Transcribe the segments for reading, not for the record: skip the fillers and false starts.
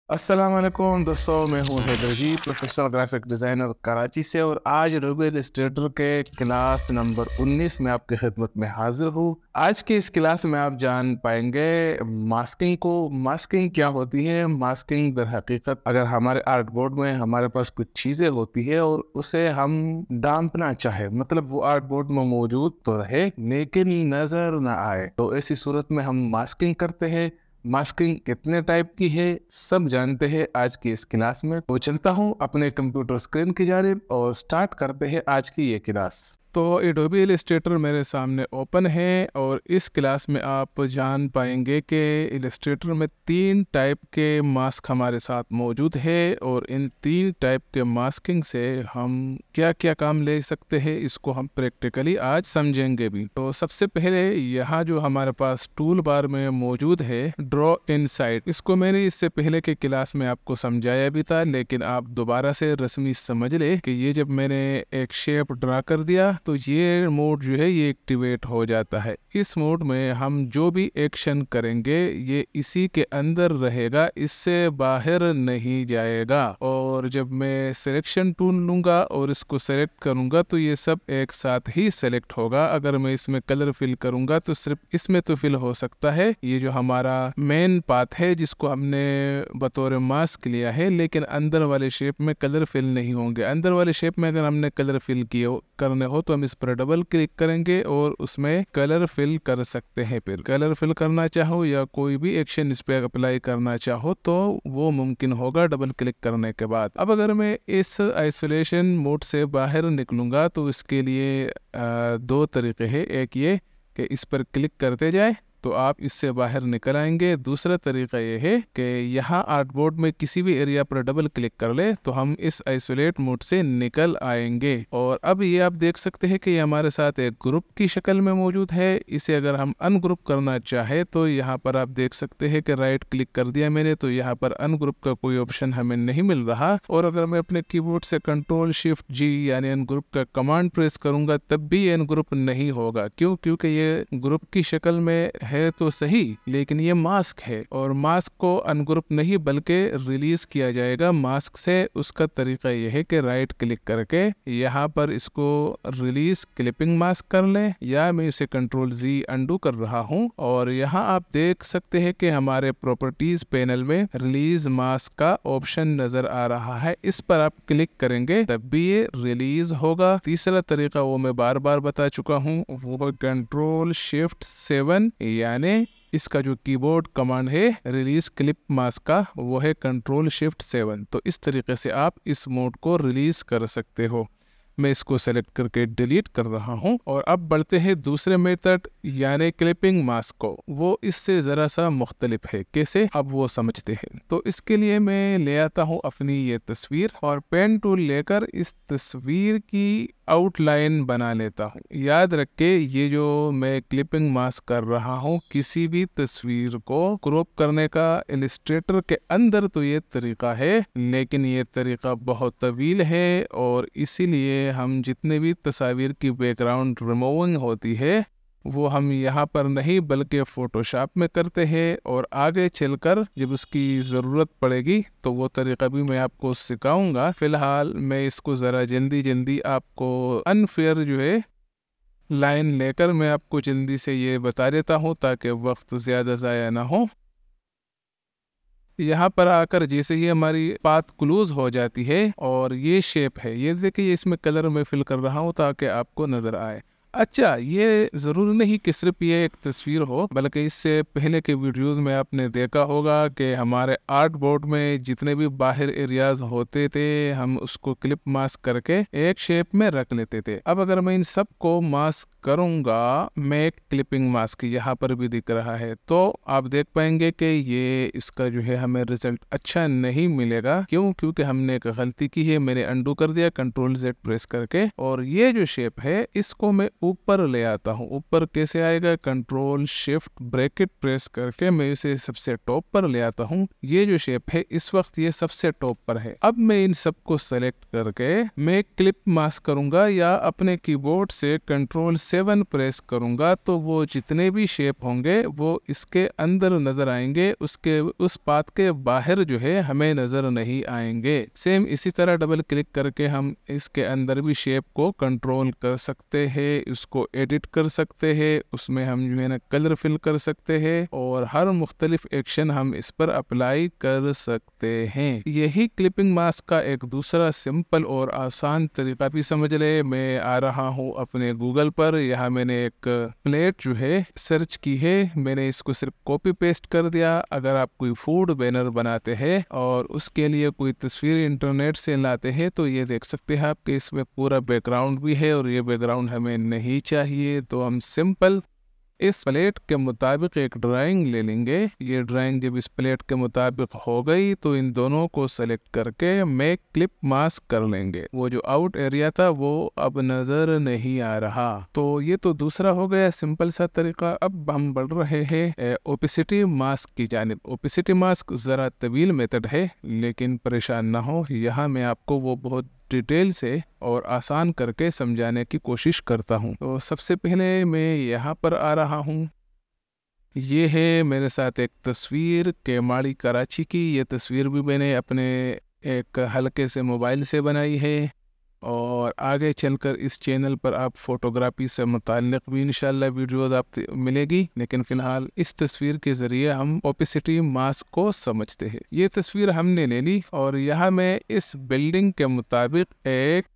अस्सलाम वालेकुम दोस्तों, मैं हूं हैदर जी, प्रोफेशनल ग्राफिक डिज़ाइनर कराची से। और आज एडोबी इलस्ट्रेटर के क्लास नंबर 19 में आपकी खिदमत में हाजिर हूं। आज की इस क्लास में आप जान पाएंगे मास्किंग क्या होती है। मास्किंग दर हकीकत अगर हमारे आर्ट बोर्ड में हमारे पास कुछ चीज़ें होती है और उसे हम डांपना चाहे, मतलब वो आर्ट बोर्ड में मौजूद तो रहे लेकिन नज़र ना आए, तो ऐसी सूरत में हम मास्किंग करते हैं। मास्किंग कितने टाइप की है सब जानते हैं आज की इस क्लास में। तो चलता हूँ अपने कंप्यूटर स्क्रीन की जानिब और स्टार्ट करते हैं आज की ये क्लास। तो एडोबी इलस्ट्रेटर मेरे सामने ओपन है और इस क्लास में आप जान पाएंगे कि इलस्ट्रेटर में 3 टाइप के मास्क हमारे साथ मौजूद है और इन 3 टाइप के मास्किंग से हम क्या क्या काम ले सकते हैं इसको हम प्रैक्टिकली आज समझेंगे भी। तो सबसे पहले यहाँ जो हमारे पास टूल बार में मौजूद है ड्रॉ इनसाइड, इसको मैंने इससे पहले के क्लास में आपको समझाया भी था, लेकिन आप दोबारा से रस्मी समझ ले कि ये जब मैंने एक शेप ड्रा कर दिया तो ये मोड जो है ये एक्टिवेट हो जाता है। इस मोड में हम जो भी एक्शन करेंगे ये इसी के अंदर रहेगा, इससे बाहर नहीं जाएगा। और जब मैं सिलेक्शन टूल लूंगा और इसको सेलेक्ट करूंगा तो ये सब एक साथ ही सेलेक्ट होगा। अगर मैं इसमें कलर फिल करूंगा तो सिर्फ इसमें तो फिल हो सकता है, ये जो हमारा मेन पाथ है जिसको हमने बतौर मास्क लिया है, लेकिन अंदर वाले शेप में कलर फिल नहीं होंगे। अंदर वाले शेप में अगर हमने कलर फिल करने हो तो हम इस पर डबल क्लिक करेंगे और उसमें कलर फिल कर सकते हैं। फिर कलर फिल करना चाहो या कोई भी एक्शन इस पे अप्लाई करना चाहो तो वो मुमकिन होगा डबल क्लिक करने के बाद। अब अगर मैं इस आइसोलेशन मोड से बाहर निकलूंगा तो इसके लिए 2 तरीके हैं। एक ये कि इस पर क्लिक करते जाए तो आप इससे बाहर निकल आएंगे। दूसरा तरीका ये है कि यहाँ आर्टबोर्ड में किसी भी एरिया पर डबल क्लिक कर ले तो हम इस आइसोलेट मोड से निकल आएंगे। और अब ये आप देख सकते हैं कि ये हमारे साथ एक ग्रुप की शक्ल में मौजूद है। इसे अगर हम अनग्रुप करना चाहे तो यहाँ पर आप देख सकते हैं कि राइट क्लिक कर दिया मैंने तो यहाँ पर अनग्रुप का कोई ऑप्शन हमें नहीं मिल रहा। और अगर मैं अपने कीबोर्ड से कंट्रोल शिफ्ट जी यानी अनग्रुप का कमांड प्रेस करूंगा तब भी अनग्रुप नहीं होगा। क्यों? क्योंकि ये ग्रुप की शक्ल में है तो सही, लेकिन ये मास्क है और मास्क को अनग्रुप नहीं बल्कि रिलीज किया जाएगा मास्क से। उसका तरीका यह है कि राइट क्लिक करके यहाँ पर इसको रिलीज क्लिपिंग मास्क कर लें, या मैं इसे कंट्रोल जी अंडू कर रहा हूँ। और यहाँ आप देख सकते हैं कि हमारे प्रॉपर्टीज पैनल में रिलीज मास्क का ऑप्शन नजर आ रहा है। इस पर आप क्लिक करेंगे तब भी ये रिलीज होगा। तीसरा तरीका वो मैं बार बार बता चुका हूँ, वो कंट्रोल शिफ्ट 7 यानी इसका जो कीबोर्ड कमांड है रिलीज क्लिप मास्क का वो है कंट्रोल शिफ्ट 7। तो इस तरीके से आप इस मोड को रिलीज कर सकते हो। मैं इसको सेलेक्ट करके डिलीट कर रहा हूं। और अब बढ़ते हैं दूसरे मेथड यानी क्लिपिंग मास्क को। वो इससे ज़रा सा मुख्तलिफ है। कैसे, अब वो समझते हैं। तो इसके लिए मैं ले आता हूं अपनी ये तस्वीर और पेन टूल लेकर इस तस्वीर की आउटलाइन बना लेता हूँ। याद रखे ये जो मैं क्लिपिंग मास्क कर रहा हूँ किसी भी तस्वीर को क्रॉप करने का इलस्ट्रेटर के अंदर तो ये तरीका है, लेकिन ये तरीका बहुत तवील है और इसीलिए हम जितने भी तस्वीर की बैकग्राउंड रिमूविंग होती है वो हम यहाँ पर नहीं बल्कि फोटोशॉप में करते हैं। और आगे चलकर जब उसकी ज़रूरत पड़ेगी तो वो तरीका भी मैं आपको सिखाऊंगा। फिलहाल मैं इसको ज़रा जल्दी आपको अनफेयर जो है लाइन लेकर मैं आपको जल्दी से ये बता देता हूँ ताकि वक्त ज़्यादा ज़ाया ना हो। यहाँ पर आकर जैसे ही हमारी पाथ क्लोज हो जाती है और ये शेप है, ये देखिए इसमें कलर मैं फिल कर रहा हूँ ताकि आपको नज़र आए। अच्छा, ये ज़रूरी नहीं कि सिर्फ ये एक तस्वीर हो, बल्कि इससे पहले के वीडियोस में आपने देखा होगा कि हमारे आर्ट बोर्ड में जितने भी बाहर एरियाज होते थे हम उसको क्लिप मास्क करके एक शेप में रख लेते थे। अब अगर मैं इन सब को मास्क करूंगा, मैं क्लिपिंग मास्क यहाँ पर भी दिख रहा है, तो आप देख पाएंगे कि ये इसका जो है हमें रिजल्ट अच्छा नहीं मिलेगा। क्यों? क्योंकि हमने एक गलती की है। मैंने अंडू कर दिया कंट्रोल Z प्रेस करके और ये जो शेप है इसको मैं ऊपर ले आता हूँ। ऊपर कैसे आएगा, कंट्रोल शिफ्ट ब्रैकेट प्रेस करके मैं इसे सबसे टॉप पर ले आता हूँ। ये जो शेप है इस वक्त ये सबसे टॉप पर है। अब मैं इन सबको सेलेक्ट करके मैं क्लिप मास्क करूंगा या अपने कीबोर्ड से कंट्रोल 7 प्रेस करूंगा तो वो जितने भी शेप होंगे वो इसके अंदर नजर आएंगे, उसके उस पाथ के बाहर जो है हमें नजर नहीं आएंगे। सेम इसी तरह डबल क्लिक करके हम इसके अंदर भी शेप को कंट्रोल कर सकते हैं, उसको एडिट कर सकते हैं, उसमें हम जो है ना कलर फिल कर सकते हैं और हर मुख्तलिफ एक्शन हम इस पर अप्लाई कर सकते हैं। यही क्लिपिंग मास्क का एक दूसरा सिंपल और आसान तरीका भी समझ ले। मैं आ रहा हूँ अपने गूगल पर, यहाँ मैंने एक प्लेट जो है सर्च की है, मैंने इसको सिर्फ कॉपी पेस्ट कर दिया। अगर आप कोई फूड बैनर बनाते हैं और उसके लिए कोई तस्वीर इंटरनेट से लाते हैं तो ये देख सकते हैं आप कि इसमें पूरा बैकग्राउंड भी है और ये बैकग्राउंड हमें नहीं चाहिए, तो हम सिंपल इस प्लेट के मुताबिक एक ड्राइंग ले लेंगे। ये ड्राइंग जब इस प्लेट के मुताबिक हो गई तो इन दोनों को सेलेक्ट करके मैं क्लिप मास्क कर लेंगे। वो जो आउट एरिया था वो अब नजर नहीं आ रहा। तो ये तो दूसरा हो गया सिंपल सा तरीका। अब हम बढ़ रहे हैं ओपेसिटी मास्क की जानिब। ओपेसिटी मास्क जरा तवील मेथड है लेकिन परेशान ना हो, यहाँ मैं आपको वो बहुत डिटेल से और आसान करके समझाने की कोशिश करता हूँ। तो सबसे पहले मैं यहाँ पर आ रहा हूँ। ये है मेरे साथ एक तस्वीर केमाड़ी कराची की। ये तस्वीर भी मैंने अपने एक हल्के से मोबाइल से बनाई है और आगे चलकर इस चैनल पर आप फोटोग्राफी से मुताल्लिक़ भी इंशाल्लाह वीडियोज़ आप मिलेगी, लेकिन फ़िलहाल इस तस्वीर के ज़रिए हम ओपेसिटी मास्क को समझते हैं। ये तस्वीर हमने ले ली और यहाँ मैं इस बिल्डिंग के मुताबिक एक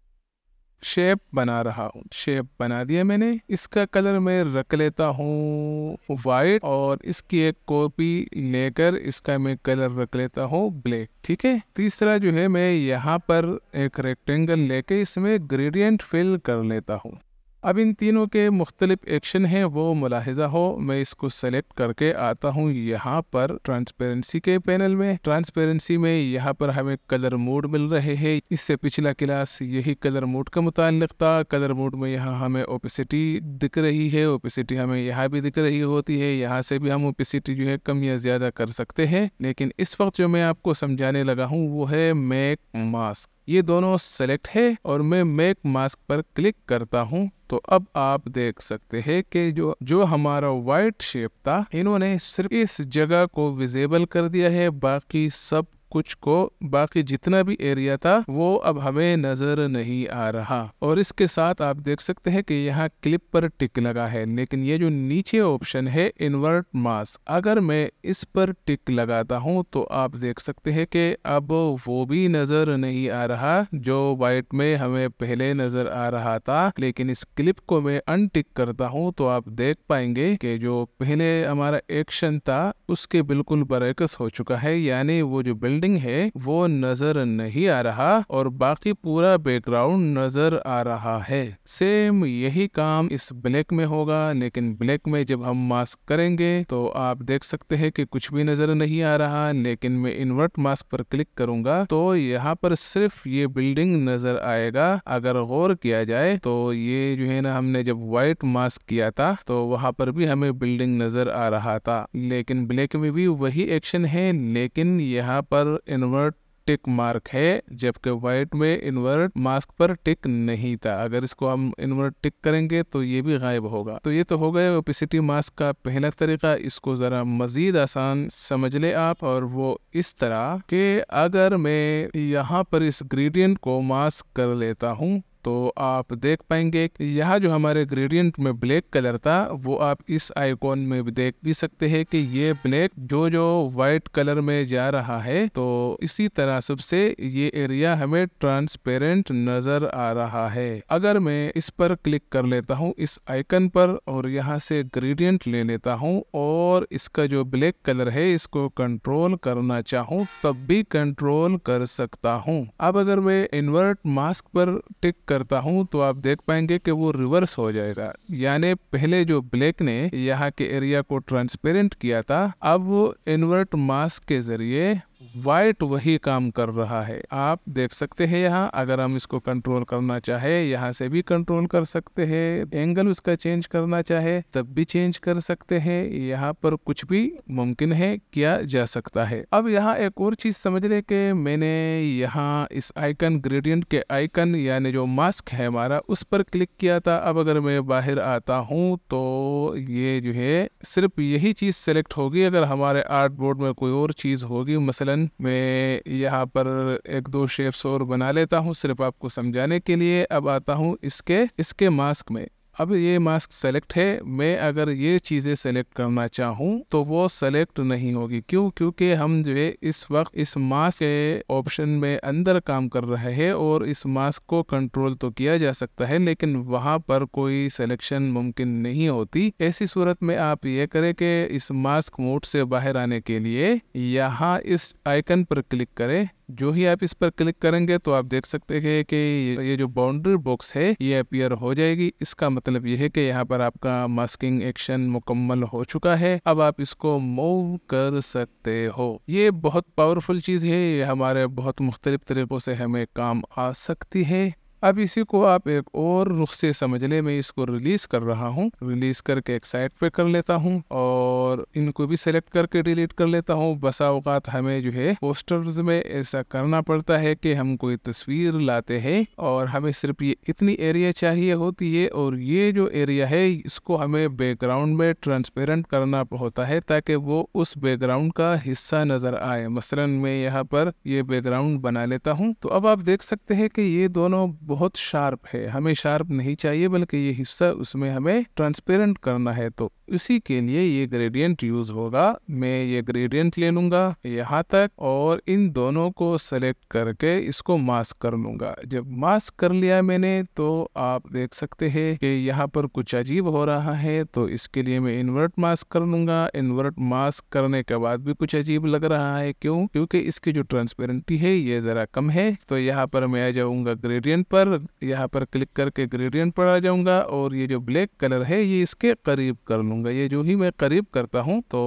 शेप बना रहा हूँ। शेप बना दिया मैंने। इसका कलर मैं रख लेता हूँ वाइट और इसकी एक कॉपी लेकर इसका मैं कलर रख लेता हूँ ब्लैक। ठीक है। तीसरा जो है मैं यहाँ पर एक रेक्टेंगल लेके इसमें ग्रेडियंट फिल कर लेता हूँ। अब इन तीनों के मुख्तलिफ एक्शन हैं वो मुलाहिजा हो। मैं इसको सेलेक्ट करके आता हूँ यहाँ पर ट्रांसपेरेंसी के पैनल में। ट्रांसपेरेंसी में यहाँ पर हमें कलर मोड मिल रहे हैं। इससे पिछला क्लास यही कलर मोड का मुताल्लिक था। कलर मोड में यहाँ हमें ओपेसिटी दिख रही है, ओपेसिटी हमें यहाँ भी दिख रही होती है। यहाँ से भी हम ओपेसिटी जो है कम या ज़्यादा कर सकते हैं, लेकिन इस वक्त जो मैं आपको समझाने लगा हूँ वो है मेक मास्क। ये दोनों सेलेक्ट है और मैं मेक मास्क पर क्लिक करता हूँ तो अब आप देख सकते हैं कि जो हमारा वाइट शेप था इन्होंने सिर्फ इस जगह को विजिबल कर दिया है, बाकी सब कुछ को, बाकी जितना भी एरिया था वो अब हमें नजर नहीं आ रहा। और इसके साथ आप देख सकते हैं कि यहाँ क्लिप पर टिक लगा है, लेकिन ये जो नीचे ऑप्शन है इन्वर्ट मास्क, अगर मैं इस पर टिक लगाता हूँ तो आप देख सकते हैं कि अब वो भी नजर नहीं आ रहा जो वाइट में हमें पहले नजर आ रहा था। लेकिन इस क्लिप को मैं अनटिक करता हूँ तो आप देख पाएंगे कि जो पहले हमारा एक्शन था उसके बिल्कुल बरअक्स हो चुका है, यानी वो जो बिल्डिंग है वो नजर नहीं आ रहा और बाकी पूरा बैकग्राउंड नजर आ रहा है। सेम यही काम इस ब्लैक में होगा, लेकिन ब्लैक में जब हम मास्क करेंगे तो आप देख सकते हैं कि कुछ भी नजर नहीं आ रहा। लेकिन मैं इन्वर्ट मास्क पर क्लिक करूंगा तो यहाँ पर सिर्फ ये बिल्डिंग नजर आएगा। अगर गौर किया जाए तो ये जो है ना, हमने जब व्हाइट मास्क किया था तो वहां पर भी हमें बिल्डिंग नजर आ रहा था, लेकिन ब्लैक में भी वही एक्शन है, लेकिन यहाँ पर इन्वर्ट टिक मार्क है, जबकि व्हाइट में इन्वर्ट मास्क पर टिक नहीं था। अगर इसको हम इन्वर्ट टिक करेंगे तो ये भी गायब होगा। तो ये तो हो गया ओपेसिटी मास्क का पहला तरीका। इसको जरा मजीद आसान समझ ले आप, और वो इस तरह कि अगर मैं यहाँ पर इस ग्रेडियंट को मास्क कर लेता हूँ तो आप देख पाएंगे कि यहाँ जो हमारे ग्रेडियंट में ब्लैक कलर था वो आप इस आइकॉन में भी देख भी सकते हैं कि ये ब्लैक जो वाइट कलर में जा रहा है। तो इसी तरह से ये एरिया हमें ट्रांसपेरेंट नजर आ रहा है। अगर मैं इस पर क्लिक कर लेता हूँ इस आइकन पर और यहाँ से ग्रेडियंट ले लेता हूँ और इसका जो ब्लैक कलर है इसको कंट्रोल करना चाहूँ तब भी कंट्रोल कर सकता हूँ। अब अगर मैं इन्वर्ट मास्क पर टिक करता हूं तो आप देख पाएंगे कि वो रिवर्स हो जाएगा, यानी पहले जो ब्लैक ने यहाँ के एरिया को ट्रांसपेरेंट किया था अब वो इन्वर्ट मास्क के जरिए वाइट वही काम कर रहा है। आप देख सकते हैं यहाँ, अगर हम इसको कंट्रोल करना चाहे यहाँ से भी कंट्रोल कर सकते हैं, एंगल उसका चेंज करना चाहे तब भी चेंज कर सकते हैं। यहाँ पर कुछ भी मुमकिन है, किया जा सकता है। अब यहाँ एक और चीज समझ ले कि मैंने यहाँ इस आइकन, ग्रेडियंट के आइकन यानी जो मास्क है हमारा, उस पर क्लिक किया था। अब अगर मैं बाहर आता हूँ तो ये जो है सिर्फ यही चीज सेलेक्ट होगी। अगर हमारे आर्ट बोर्ड में कोई और चीज होगी, मसलन मैं यहाँ पर एक दो शेप्स और बना लेता हूँ सिर्फ आपको समझाने के लिए। अब आता हूँ इसके मास्क में। अब ये मास्क सेलेक्ट है, मैं अगर ये चीज़ें सेलेक्ट करना चाहूँ तो वो सेलेक्ट नहीं होगी। क्यों? क्योंकि हम जो है इस वक्त इस मास्क के ऑप्शन में अंदर काम कर रहे हैं और इस मास्क को कंट्रोल तो किया जा सकता है लेकिन वहाँ पर कोई सिलेक्शन मुमकिन नहीं होती। ऐसी सूरत में आप ये करें कि इस मास्क मोड से बाहर आने के लिए यहाँ इस आइकन पर क्लिक करें। जो ही आप इस पर क्लिक करेंगे तो आप देख सकते हैं कि ये जो बाउंड्री बॉक्स है ये अपीयर हो जाएगी। इसका मतलब ये है कि यहाँ पर आपका मास्किंग एक्शन मुकम्मल हो चुका है। अब आप इसको मूव कर सकते हो। ये बहुत पावरफुल चीज़ है, ये हमारे बहुत मुख्तलिफ तरीक़ों से हमें काम आ सकती है। अब इसी को आप एक और रुख से समझ ले। मैं इसको रिलीज कर रहा हूँ, रिलीज करके एक साइड पे कर लेता हूँ और इनको भी सेलेक्ट करके डिलीट कर लेता हूँ। बसा औकात हमें जो है पोस्टर्स में ऐसा करना पड़ता है कि हम कोई तस्वीर लाते हैं और हमें सिर्फ ये इतनी एरिया चाहिए होती है और ये जो एरिया है इसको हमें बैकग्राउंड में ट्रांसपेरेंट करना होता है ताकि वो उस बैकग्राउंड का हिस्सा नजर आए। मसलन मैं यहाँ पर ये बैकग्राउंड बना लेता हूँ। तो अब आप देख सकते हैं कि ये दोनों बहुत शार्प है, हमें शार्प नहीं चाहिए बल्कि ये हिस्सा उसमें हमें ट्रांसपेरेंट करना है। तो इसी के लिए ये ग्रेडियंट यूज होगा। मैं ये ग्रेडियंट ले लूंगा यहाँ तक और इन दोनों को सेलेक्ट करके इसको मास्क कर लूंगा। जब मास्क कर लिया मैंने तो आप देख सकते हैं कि यहाँ पर कुछ अजीब हो रहा है। तो इसके लिए मैं इन्वर्ट मास्क कर लूंगा। इन्वर्ट मास्क करने के बाद भी कुछ अजीब लग रहा है। क्यों? क्योंकि इसकी जो ट्रांसपेरेंटी है ये जरा कम है। तो यहाँ पर मैं आ जाऊंगा ग्रेडियंट पर, यहाँ पर क्लिक करके ग्रेडियंट पर आ जाऊंगा और ये जो ब्लैक कलर है ये इसके करीब कर लूंगा। ये जो ही मैं करीब करता हूँ तो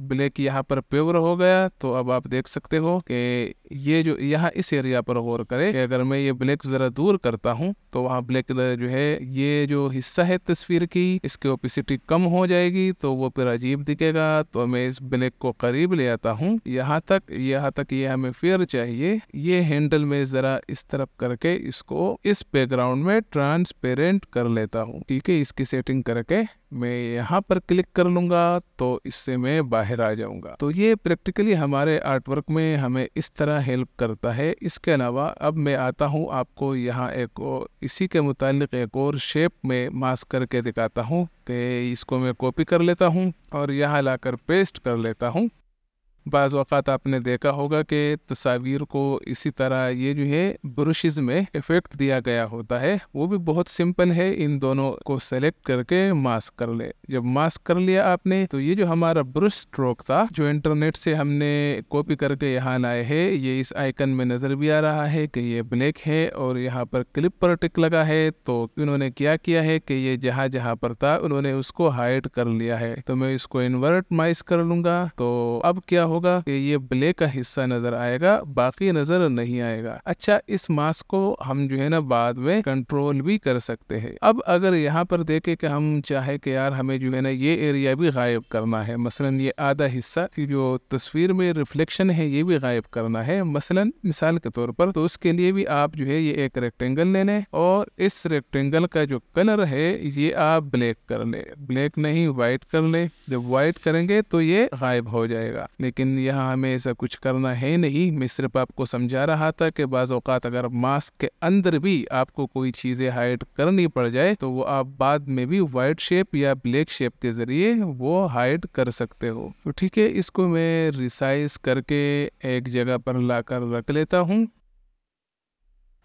ब्लैक यहाँ पर प्योर हो गया। तो अब आप देख सकते हो कि ये जो यहाँ इस एरिया पर गौर करें कि अगर मैं ये ब्लैक जरा दूर करता हूँ तो वहाँ ब्लैक जो है ये जो हिस्सा है तस्वीर की इसकी ओपेसिटी कम हो जाएगी तो वो फिर अजीब दिखेगा। तो मैं इस ब्लैक को करीब ले आता हूँ यहाँ तक ये हमें फेयर चाहिए। ये हैंडल में जरा इस तरफ करके इसको इस बैकग्राउंड में ट्रांसपेरेंट कर लेता हूँ। ठीक है, इसकी सेटिंग करके मैं यहाँ पर क्लिक कर लूंगा तो इससे मैं बाहर आ जाऊंगा। तो ये प्रैक्टिकली हमारे आर्टवर्क में हमें इस तरह हेल्प करता है। इसके अलावा अब मैं आता हूँ आपको यहाँ इसी के मुतालिक एक और शेप में मास्क करके दिखाता हूँ कि इसको मैं कॉपी कर लेता हूँ और यहाँ लाकर पेस्ट कर लेता हूँ। बाज़ वक़्त आपने देखा होगा कि तस्वीर को इसी तरह ये जो है ब्रशेज़ में इफ़ेक्ट दिया गया होता है, वो भी बहुत सिंपल है। इन दोनों को सेलेक्ट करके मास्क कर ले। जब मास्क कर लिया आपने तो ये जो हमारा ब्रश स्ट्रोक था जो इंटरनेट से हमने कॉपी करके यहाँ लाए हैं, ये इस आइकन में नज़र भी आ रहा है कि ये ब्लैक है और यहाँ पर क्लिप पर टिक लगा है। तो उन्होंने क्या किया है कि ये जहाँ जहाँ पर था उन्होंने उसको हाइड कर लिया है। तो मैं इसको इन्वर्ट माइस कर लूँगा। तो अब क्या होगा कि ये ब्लैक का हिस्सा नजर आएगा, बाकी नजर नहीं आएगा। अच्छा, इस मास्क को हम जो है ना बाद में कंट्रोल भी कर सकते हैं। अब अगर यहाँ पर देखे कि हम चाहे कि यार हमें जो है ना ये एरिया भी गायब करना है, मसलन ये आधा हिस्सा की जो तस्वीर में रिफ्लेक्शन है ये भी गायब करना है मसलन मिसाल के तौर पर, तो उसके लिए भी आप जो है ये एक रेक्टेंगल ले लें और इस रेक्टेंगल का जो कलर है ये आप ब्लैक कर ले, ब्लैक नहीं व्हाइट कर ले। जब व्हाइट करेंगे तो ये गायब हो जाएगा, लेकिन यहाँ हमें ऐसा कुछ करना है नहीं। मैं सिर्फ आपको समझा रहा था कि बाज़ औक़ात अगर मास्क के अंदर भी आपको कोई चीज़ें हाइड करनी पड़ जाए तो वो आप बाद में भी वाइट शेप या ब्लैक शेप के ज़रिए वो हाइड कर सकते हो। तो ठीक है, इसको मैं रिसाइज करके एक जगह पर लाकर रख लेता हूँ।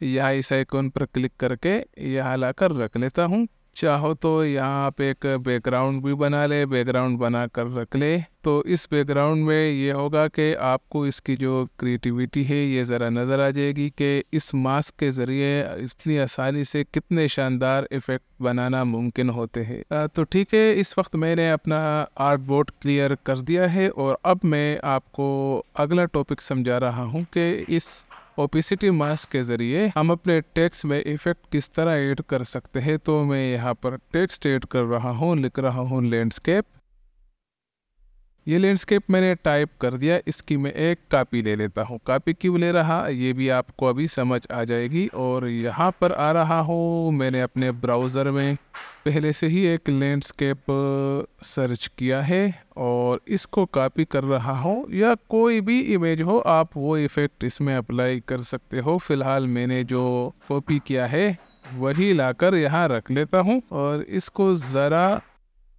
यहाँ इस आइकॉन पर क्लिक करके यहाँ लाकर रख लेता हूँ। चाहो तो यहाँ आप एक बैकग्राउंड भी बना ले, बैकग्राउंड बना कर रख ले। तो इस बैकग्राउंड में ये होगा कि आपको इसकी जो क्रिएटिविटी है ये ज़रा नज़र आ जाएगी कि इस मास्क के ज़रिए इतनी आसानी से कितने शानदार इफ़ेक्ट बनाना मुमकिन होते हैं। तो ठीक है, इस वक्त मैंने अपना आर्ट बोर्ड क्लियर कर दिया है और अब मैं आपको अगला टॉपिक समझा रहा हूँ कि इस ओपेसिटी मास्क के ज़रिए हम अपने टेक्स्ट में इफ़ेक्ट किस तरह ऐड कर सकते हैं। तो मैं यहाँ पर टेक्स्ट ऐड कर रहा हूँ, लिख रहा हूँ लैंडस्केप। ये लैंडस्केप मैंने टाइप कर दिया, इसकी मैं एक कॉपी ले लेता हूँ। कॉपी क्यों ले रहा ये भी आपको अभी समझ आ जाएगी। और यहाँ पर आ रहा हूँ, मैंने अपने ब्राउज़र में पहले से ही एक लैंडस्केप सर्च किया है और इसको कॉपी कर रहा हूँ। या कोई भी इमेज हो आप वो इफ़ेक्ट इसमें अप्लाई कर सकते हो। फ़िलहाल मैंने जो कॉपी किया है वही लाकर यहाँ रख लेता हूँ और इसको ज़रा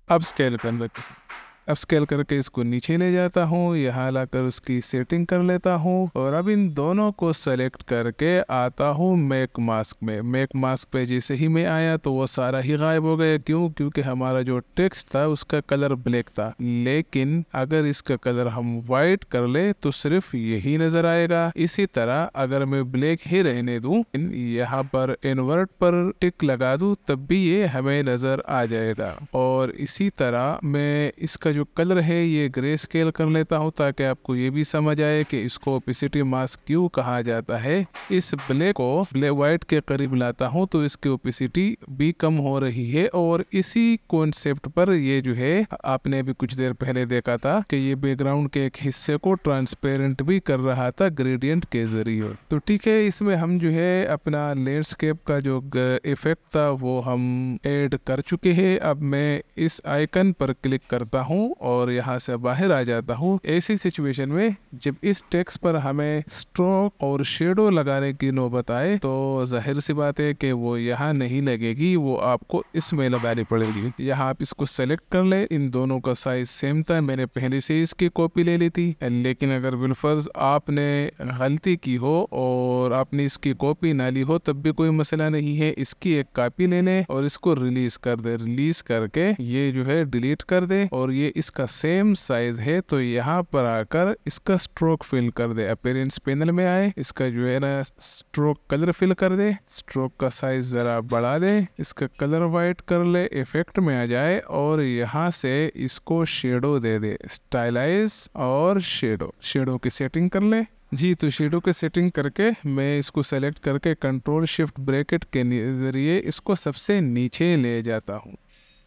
अपस्केल करके इसको नीचे ले जाता हूँ। यहाँ लाकर उसकी सेटिंग कर लेता हूँ और अब इन दोनों को सेलेक्ट करके आता हूँ मेक मास्क में। मेक मास्क पे जैसे ही मैं आया तो वो सारा ही गायब हो गया। क्यों? क्योंकि हमारा जो टेक्स्ट था उसका कलर ब्लैक था, लेकिन अगर इसका कलर हम वाइट कर ले तो सिर्फ यही नज़र आएगा। इसी तरह अगर मैं ब्लैक ही रहने दूँ, यहाँ पर इन्वर्ट पर टिक लगा दूँ, तब भी ये हमें नज़र आ जाएगा। और इसी तरह मैं इसका जो कलर है ये ग्रे स्केल कर लेता हूँ ताकि आपको ये भी समझ आए कि इसको ओपेसिटी मास्क क्यों कहा जाता है। इस ब्लैक को ब्लैक वाइट के करीब लाता हूँ तो इसकी ओपेसिटी भी कम हो रही है। और इसी कॉन्सेप्ट पर ये जो है आपने अभी कुछ देर पहले देखा था कि ये बैकग्राउंड के एक हिस्से को ट्रांसपेरेंट भी कर रहा था ग्रेडियंट के जरिए। तो ठीक है, इसमें हम जो है अपना लैंडस्केप का जो इफेक्ट था वो हम ऐड कर चुके हैं। अब मैं इस आइकन पर क्लिक करता हूँ और यहाँ से बाहर आ जाता हूँ। ऐसी सिचुएशन में जब इस टेक्स्ट पर हमें स्ट्रोक और शेडो लगाने की नौबत आए तो जाहिर सी बात है कि वो यहाँ नहीं लगेगी, वो आपको इसमें लगानी पड़ेगी। यहाँ आप इसको सेलेक्ट कर ले। इन दोनों का साइज सेम था, मैंने पहले से इसकी कॉपी ले ली थी। लेकिन अगर बिलफर्ज आपने गलती की हो और आपने इसकी कॉपी ना ली हो तब भी कोई मसला नहीं है। इसकी एक कॉपी ले लें और इसको रिलीज कर दे। रिलीज करके ये जो है डिलीट कर दे और ये इसका सेम साइज है तो यहाँ पर आकर इसका स्ट्रोक फिल कर दे। अपीयरेंस पैनल में आए, इसका जो है ना स्ट्रोक कलर फिल कर दे। स्ट्रोक का साइज जरा बढ़ा दे, इसका कलर वाइट कर ले, इफेक्ट में आ जाए और यहाँ से इसको शेडो दे दे। स्टाइलाइज और शेडो की सेटिंग कर ले जी। तो शेडो के सेटिंग करके मैं इसको सेलेक्ट करके कंट्रोल शिफ्ट ब्रैकेट के जरिए इसको सबसे नीचे ले जाता हूँ।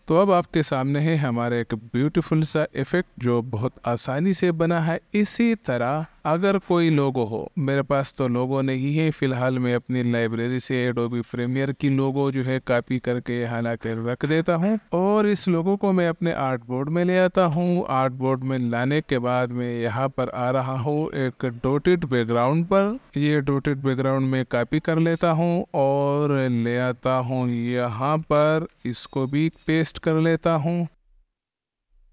तो अब आपके सामने है हमारा एक ब्यूटीफुल सा इफेक्ट जो बहुत आसानी से बना है। इसी तरह अगर कोई लोगो हो, मेरे पास तो लोगो नहीं है, फिलहाल मैं अपनी लाइब्रेरी से एडोबी प्रीमियर की लोगो जो है कॉपी करके यहाँ ला कर रख देता हूँ और इस लोगो को मैं अपने आर्ट बोर्ड में ले आता हूँ। आर्ट बोर्ड में लाने के बाद मैं यहाँ पर आ रहा हूँ एक डॉटेड बैकग्राउंड पर। ये डॉटेड बैकग्राउंड में कॉपी कर लेता हूँ और ले आता हूँ यहाँ पर, इसको भी पेस्ट कर लेता हूँ।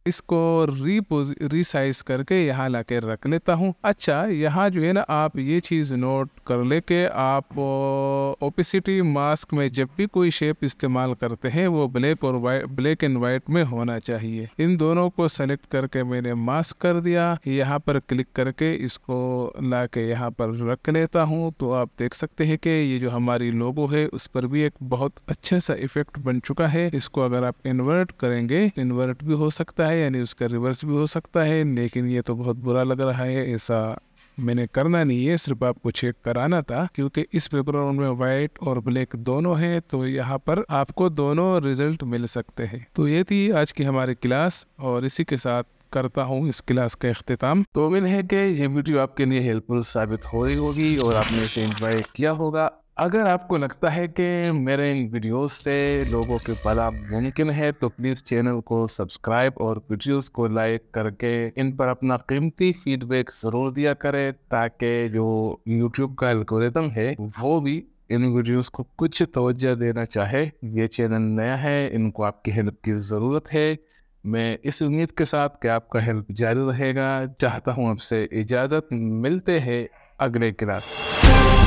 इसको रीसाइज करके यहाँ ला के रख लेता हूँ। अच्छा, यहाँ जो है ना आप ये चीज़ नोट कर ले के आप ओपेसिटी मास्क में जब भी कोई शेप इस्तेमाल करते हैं वो ब्लैक और वाइट, ब्लैक एंड वाइट में होना चाहिए। इन दोनों को सेलेक्ट करके मैंने मास्क कर दिया। यहाँ पर क्लिक करके इसको ला के यहाँ पर रख लेता हूँ। तो आप देख सकते हैं कि ये जो हमारी लोगो है उस पर भी एक बहुत अच्छा सा इफेक्ट बन चुका है। इसको अगर आप इन्वर्ट करेंगे, इन्वर्ट भी हो सकता है यानी उसका रिवर्स भी हो सकता है, लेकिन ये तो बहुत बुरा लग रहा है। ऐसा मैंने करना नहीं है, सिर्फ आपको चेक कराना था क्योंकि इस बैकग्राउंड में वाइट और ब्लैक दोनों हैं तो यहाँ पर आपको दोनों रिजल्ट मिल सकते हैं। तो ये थी आज की हमारी क्लास और इसी के साथ करता हूँ इस क्लास का इख्तिताम। तो उम्मीद है कि ये वीडियो आपके लिए हेल्पफुल साबित हो रही होगी और आपने इसे एंजॉय किया होगा। अगर आपको लगता है कि मेरे इन वीडियोस से लोगों के भला मुमकिन है तो प्लीज़ चैनल को सब्सक्राइब और वीडियोस को लाइक करके इन पर अपना कीमती फीडबैक ज़रूर दिया करें ताकि जो यूट्यूब का एल्गोरिथम है वो भी इन वीडियोस को कुछ तवज्जो देना चाहे। ये चैनल नया है, इनको आपकी हेल्प की ज़रूरत है। मैं इस उम्मीद के साथ कि आपका हेल्प जारी रहेगा चाहता हूँ आपसे इजाज़त। मिलते हैं अगले क्लास में।